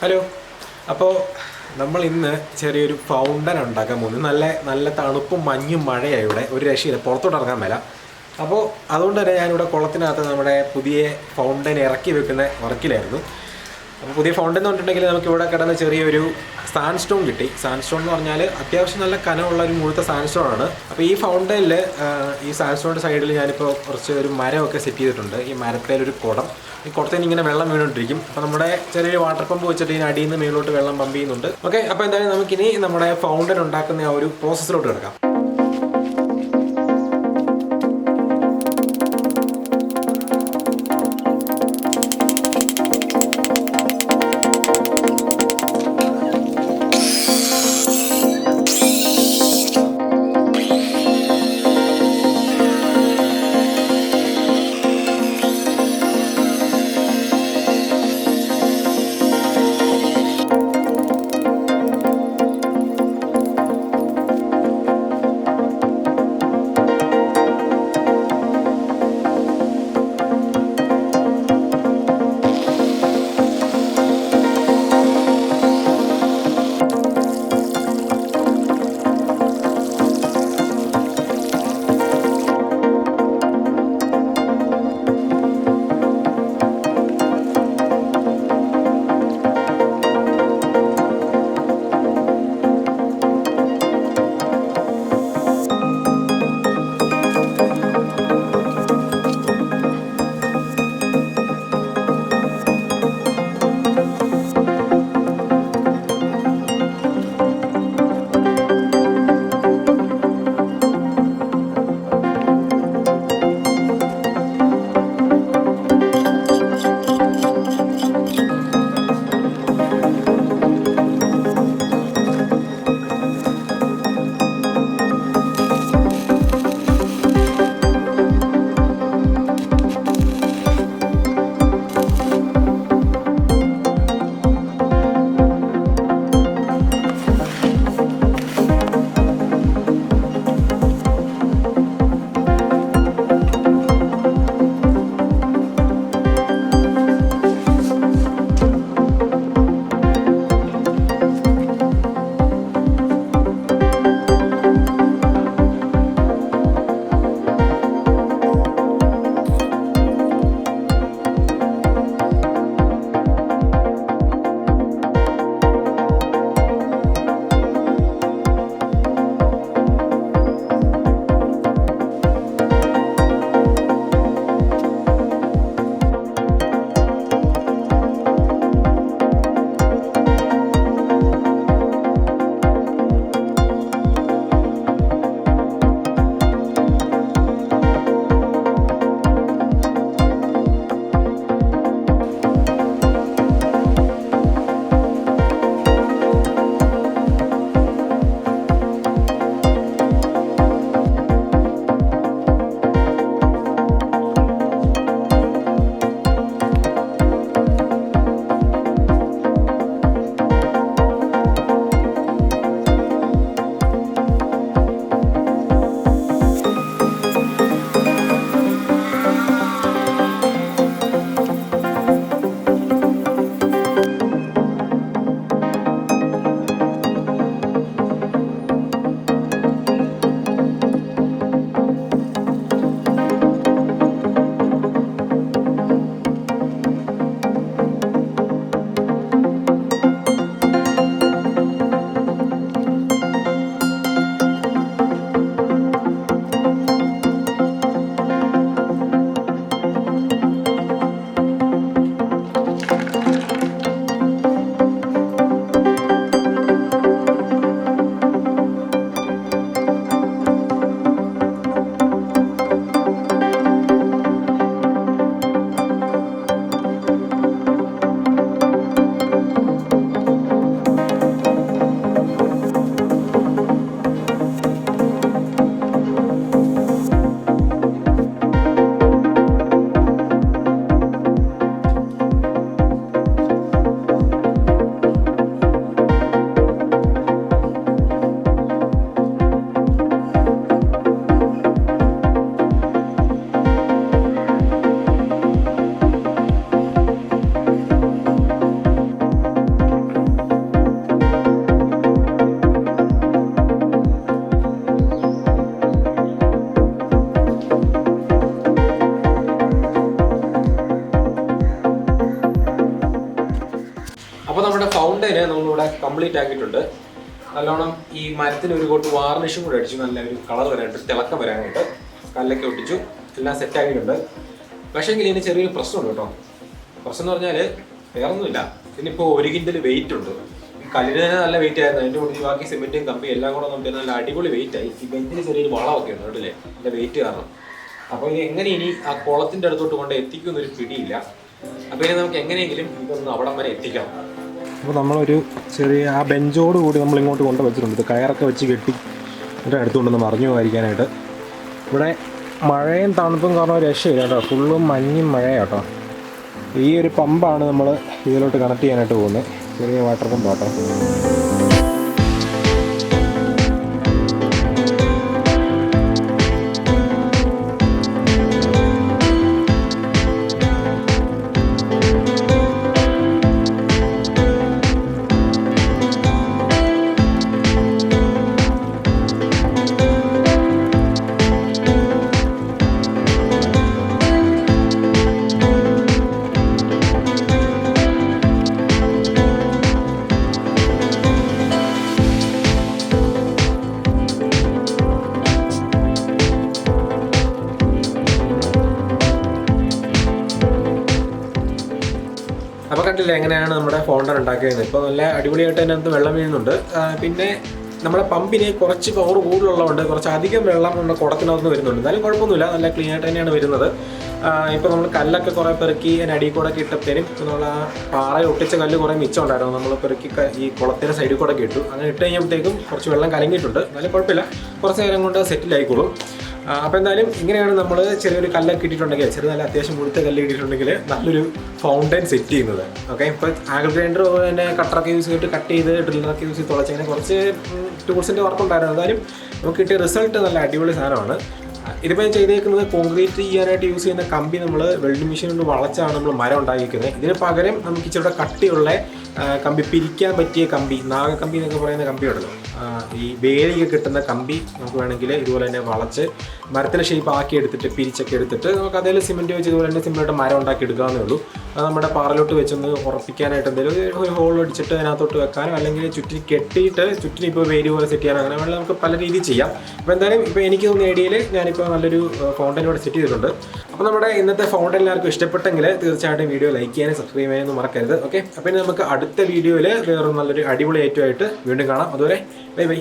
Hello. അപ്പോൾ നമ്മൾ ഇന്ന് ചെറിയൊരു ഫൗണ്ടൻ ഉണ്ടാക്കാൻ പോകുന്നു. നല്ല നല്ല തണുപ്പും മഞ്ഞും മഴയാണ് ഇവിടെ, ഒരു രക്ഷയില്ല, പുറത്തോട്ട് ഇറങ്ങാൻ മേല. അപ്പോൾ അതുകൊണ്ട് തന്നെ ഞാനിവിടെ കുളത്തിനകത്ത് നമ്മുടെ പുതിയ ഫൗണ്ടൻ ഇറക്കി വെക്കുന്ന വർക്കിലായിരുന്നു. അപ്പോൾ പുതിയ ഫൗണ്ടൻ എന്ന് പറഞ്ഞിട്ടുണ്ടെങ്കിൽ നമുക്ക് ഇവിടെ കിടന്ന ചെറിയൊരു സാൻഡ്സ്റ്റോൺ കിട്ടി. സാൻഡ്സ്റ്റോൺ എന്ന് പറഞ്ഞാൽ അത്യാവശ്യം നല്ല കനമുള്ള ഒരു മുഴുത്ത സാൻഡ്സ്റ്റോൺ ആണ്. അപ്പോൾ ഈ ഫൗണ്ടനിൽ ഈ സാൻഡ്സ്റ്റോണിൻ്റെ സൈഡിൽ ഞാനിപ്പോൾ കുറച്ച് ഒരു മരമൊക്കെ സെറ്റ് ചെയ്തിട്ടുണ്ട്. ഈ മരത്തേലൊരു കുടം, ഈ കുടത്തിൽ ഇങ്ങനെ വെള്ളം വീണോണ്ടിരിക്കും. അപ്പോൾ നമ്മുടെ ചെറിയൊരു വാട്ടർ പമ്പ് വെച്ചിട്ട് ഇതിന് അടിയിൽ നിന്ന് മേലോട്ട് വെള്ളം പമ്പ് ചെയ്യുന്നുണ്ട്. ഓക്കെ, അപ്പോൾ എന്തായാലും നമുക്കിനി നമ്മുടെ ഫൗണ്ടൻ ഉണ്ടാക്കുന്ന ആ ഒരു പ്രോസസ്സിലോട്ട് കിടക്കാം. അപ്പോൾ നമ്മുടെ ഫൗണ്ടന് നമ്മളിവിടെ കംപ്ലീറ്റ് ആക്കിയിട്ടുണ്ട്. നല്ലോണം ഈ മരത്തിന് ഒരു കോട്ട് വാർണിഷും കൂടെ അടിച്ചു, നല്ല ഒരു കളർ വരാനായിട്ട്, തിളക്കം വരാനായിട്ട് കല്ലൊക്കെ ഒട്ടിച്ചു, എല്ലാം സെറ്റ് ആക്കിയിട്ടുണ്ട്. പക്ഷേ എങ്കിൽ ഇതിന് ചെറിയൊരു പ്രശ്നമുണ്ട് കേട്ടോ. പ്രശ്നം എന്ന് പറഞ്ഞാൽ വേറൊന്നുമില്ല, ഇതിനിപ്പോൾ 1 കിൻഡൽ വെയിറ്റ് ഉണ്ട്. കല്ലിന് തന്നെ നല്ല വെയിറ്റ് ആയിരുന്നു, അതിൻ്റെ കൂടി ബാക്കി സിമെൻറ്റും കമ്പി എല്ലാം കൂടെ നോക്കിയാൽ നല്ല അടിപൊളി വെയിറ്റ് ആയി. ഈ ബെഞ്ചിന് ചെറിയൊരു വളമൊക്കെ ഉണ്ട് കേട്ടില്ലേ, എൻ്റെ വെയിറ്റ് കാരണം. അപ്പോൾ ഇത് എങ്ങനെ ഇനി ആ കുളത്തിൻ്റെ അടുത്തോട്ട് കൊണ്ട് എത്തിക്കുമെന്നൊരു പിടിയില്ല. അപ്പോൾ ഇനി നമുക്ക് എങ്ങനെയെങ്കിലും ഇതൊന്ന് അവിടം വരെ എത്തിക്കണം. അപ്പോൾ നമ്മളൊരു ചെറിയ ആ ബെഞ്ചോട് കൂടി നമ്മൾ ഇങ്ങോട്ട് കൊണ്ട് വെച്ചിട്ടുണ്ട്, കയറൊക്കെ വെച്ച് കെട്ടി എന്നിട്ട് അടുത്തുകൊണ്ടൊന്ന് മറിഞ്ഞു പോകാതിരിക്കാനായിട്ട്. ഇവിടെ മഴയും തണുപ്പും കാരണം രക്ഷയില്ല കേട്ടോ, ഫുള്ളും മഞ്ഞും മഴയാട്ടോ. ഈ ഒരു പമ്പാണ് നമ്മൾ ഇതിലോട്ട് കണക്ട് ചെയ്യാനായിട്ട് പോകുന്നത്, ചെറിയ വാട്ടർ പമ്പ് കേട്ടോ. അപ്പോൾ കണ്ടില്ലേ എങ്ങനെയാണ് നമ്മുടെ ഫൗണ്ടൻ ഉണ്ടാക്കിയത്. ഇപ്പോൾ നല്ല അടിപൊളിയായിട്ട് അതിനകത്ത് വെള്ളം വീഴുന്നുണ്ട്. പിന്നെ നമ്മുടെ പമ്പിന് കുറച്ച് പവർ കൂടുതലുള്ളതുകൊണ്ട് കുറച്ച് അധികം വെള്ളം നമ്മുടെ കുടത്തിനകത്ത് വരുന്നുണ്ട്. എന്നാലും കുഴപ്പമൊന്നുമില്ല, നല്ല ക്ലീൻ ആയിട്ട് തന്നെയാണ് വരുന്നത്. ഇപ്പോൾ നമ്മൾ കല്ലൊക്കെ കുറേ പെറുക്കി അതിന് അടിയിൽ കൂടെ ഒക്കെ ഇട്ടപ്പോഴും ഇപ്പോൾ നമ്മൾ ആ പാറ ഒട്ടിച്ച കല്ല് കുറേ മിച്ചം ഉണ്ടായിരുന്നു, നമ്മൾ പെറുക്കി ഈ കുളത്തിൻ്റെ സൈഡിൽ കൂടെ ഒക്കെ ഇട്ടു. അങ്ങനെ ഇട്ട് കഴിഞ്ഞപ്പോഴത്തേക്കും കുറച്ച് വെള്ളം കലങ്ങിയിട്ടുണ്ട്. എന്നാലും കുഴപ്പമില്ല, കുറച്ച് നേരം കൊണ്ട് സെറ്റിലായിക്കോളും. അപ്പോൾ എന്തായാലും ഇങ്ങനെയാണ് നമ്മൾ ചെറിയൊരു കല്ലൊക്കെ ഇട്ടിട്ടുണ്ടെങ്കിൽ, ചെറിയ നല്ല അത്യാവശ്യം മുഴുത്ത കല്ല് ഇട്ടിട്ടുണ്ടെങ്കിൽ നല്ലൊരു ഫൗണ്ടൻ സെറ്റ് ചെയ്യുന്നത്. ഓക്കെ, ഇപ്പോൾ ആംഗിൾ ഗ്രൈൻഡർ തന്നെ കട്ടറൊക്കെ യൂസ് ചെയ്തിട്ട് കട്ട് ചെയ്ത് ഡ്രില്ലറൊക്കെ യൂസ് ചെയ്ത് തുളച്ച് അങ്ങനെ കുറച്ച് ടൂൾസിൻ്റെ വർക്ക് ഉണ്ടായിരുന്നു. എന്തായാലും നമുക്ക് കിട്ടിയ റിസൾട്ട് നല്ല അടിപൊളി സാധനമാണ്. ഇതിപ്പോൾ ചെയ്തേക്കുന്നത് കോൺക്രീറ്റ് ചെയ്യാനായിട്ട് യൂസ് ചെയ്യുന്ന കമ്പി നമ്മൾ വെൽഡിംഗ് മെഷീൻ കൊണ്ട് വളച്ചാണ് നമ്മൾ മരം ഉണ്ടാക്കിയിരിക്കുന്നത്. ഇതിന് പകരം നമുക്ക് ഇച്ചിരി കട്ടിയുള്ള കമ്പി, പിരിക്കാൻ പറ്റിയ കമ്പി, നാഗക്കമ്പി എന്നൊക്കെ പറയുന്ന കമ്പി ഉണ്ടല്ലോ, ഈ വേലിയൊക്കെ കിട്ടുന്ന കമ്പി നമുക്ക് വേണമെങ്കിൽ ഇതുപോലെ തന്നെ വളച്ച് മരത്തിലെ ഷേപ്പ് ആക്കി എടുത്തിട്ട് പിരിച്ചൊക്കെ എടുത്തിട്ട് നമുക്ക് അതിൽ സിമെൻറ്റ് വെച്ച് ഇതുപോലെ തന്നെ സിമ്പിളായിട്ട് മരം ഉണ്ടാക്കി എടുക്കാവുന്നേ ഉള്ളൂ. അത് നമ്മുടെ പാറലോട്ട് വെച്ചൊന്ന് ഉറപ്പിക്കാനായിട്ട് എന്തെങ്കിലും ഒരു ഹോൾ അടിച്ചിട്ട് അതിനകത്തോട്ട് വെക്കാനോ അല്ലെങ്കിൽ ചുറ്റിന് കെട്ടിയിട്ട് ചുറ്റിന് ഇപ്പോൾ വേലി പോലെ സെറ്റ് ചെയ്യാനോ അങ്ങനെ വേണമെങ്കിൽ നമുക്ക് പല രീതിയിൽ ചെയ്യാം. അപ്പോൾ എന്തായാലും ഇപ്പോൾ എനിക്ക് തോന്നിയ ഐഡിയയിൽ ഞാനിപ്പോൾ നല്ലൊരു ഫൗണ്ടൻ ഇവിടെ സെറ്റ് ചെയ്തിട്ടുണ്ട്. അപ്പോൾ നമ്മുടെ ഇന്നത്തെ ഫൗണ്ടൻ എല്ലാവർക്കും ഇഷ്ടപ്പെട്ടെങ്കിൽ തീർച്ചയായിട്ടും വീഡിയോ ലൈക്ക് ചെയ്യാനും സബ്സ്ക്രൈബ് ചെയ്യാനൊന്നും മറക്കരുത്. ഓക്കെ, അപ്പോൾ ഇനി നമുക്ക് അടുത്ത വീഡിയോയിൽ വേറൊരു നല്ലൊരു അടിപൊളി ഐറ്റമായിട്ട് വീണ്ടും കാണാം. അതുവരെ ബൈ ബൈ.